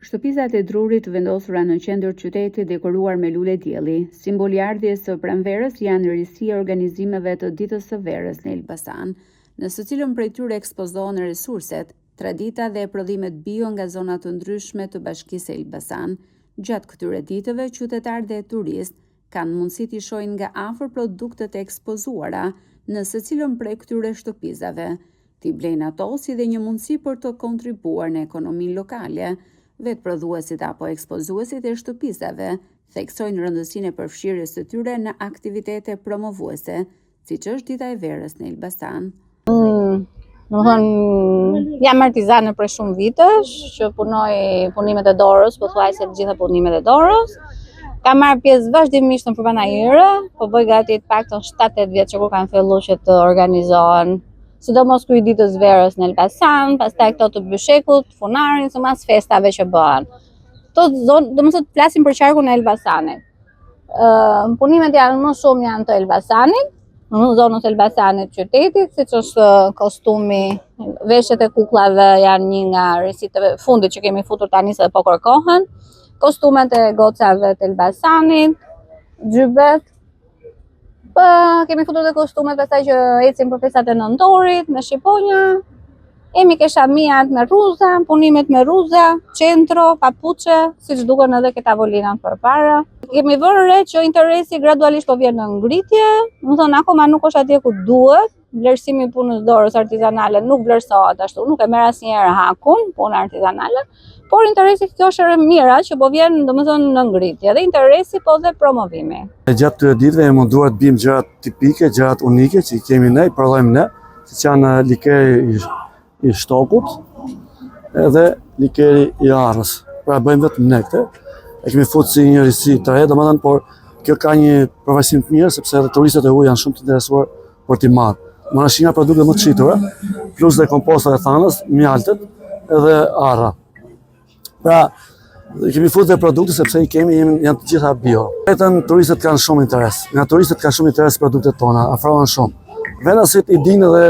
Shtëpisat e Drurit vendosura në qendër qyteti dekoruar me lule dielli, simbol i ardhjes së pranverës janë risia e organizimeve të ditës së verës në Elbasan, në së cilën prej tyre ekspozohen resurset, tradita dhe prodhimet bio nga zona të ndryshme të bashkisë Elbasan. Gjatë këtyre ditëve, qytetarë dhe turistë kanë mundësi të shohin nga afër produktet e ekspozuara në secilën prej këtyre shtëpisave, t'i blejnë ato si dhe një mundësi për të kontribuar në ekonominë lokale. Vetë prodhuesit apo ekspozuesit e shtëpisave theksojnë rëndësinë e përfshirjes së tyre në aktivitete promovuese, siç është Dita e Verës në Elbasan. Jam artizane për shumë vitesh, që punoj punimet e dorës, pothuajse të gjitha punimet e dorës. Kam marrë pjesë vazhdimisht në përpanajire, po bëj gati të paktën 7-8 vjet që kur kanë filluar që të organizohen, sidomos krye ditës verës në Elbasan, pastaj këto të Byshekut, Funarin, sipas festave që bëhen. Këto zonë, domethënë flasim për qarkun e Elbasanit. Punimet më shumë janë të Elbasanit, në zonën e Elbasanit qytetit, siç është kostumi, veshjet e kukullave janë një nga risitë e fundit që kemi futur tani se po kërkohen. Kostumet e gocave të Elbasanit, xhybet. Kemi futur dhe kostumet pastaj që ecin për festat e nëntorit, me shqiponja. Kemi keshamijat me rruza, punimet me rruza, qentro, papuçe, siç duken edhe ke tavolinat përpara. Kemi vënë re që interesi gradualisht po vjen në ngritje, do të thonë akoma nuk është atje ku duhet. Vlerësimi i punës dorës artizanale nuk vlerësohet ashtu, nuk e merr asnjëherë hakun punë artizanale, por interesi kjo është e mira që po vjen domethënë në ngritje, dhe interesi po dhe promovimi. Gjatë këtyre ditëve jemi munduar të bëjmë gjërat tipike, gjërat unike që i kemi ne, i prodhojmë ne, siç janë likeri i shtokut edhe likeri i arrës. Pra bëjmë vetëm ne këtë. E kemi futur si një risi të re, domethënë, por kjo ka një përfaqësim të mirë sepse edhe turistët e huaj janë shumë të interesuar për t'i marrë. Marrësh nga produkte më të shitura, plus dhe komposta e thanës, mjaltet edhe arra. Pra, kemi futur dhe produkte sepse janë të gjitha bio. Vetëm turistët kanë shumë interes. Nga turistët kanë shumë interes produktet tona, afrohen shumë. Venasit i dinë dhe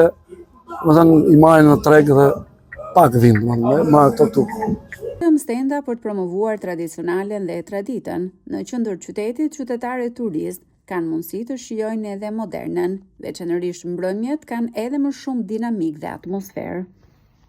i marrin në treg dhe pak vinë, marrë këtu. Stenda për të promovuar tradicionalen dhe traditën. Në qendër qytetit, qytetarët e turistë kanë mundësi të shijojnë edhe modernën, veçanërisht mbrëmjet kanë edhe më shumë dinamik dhe atmosferë.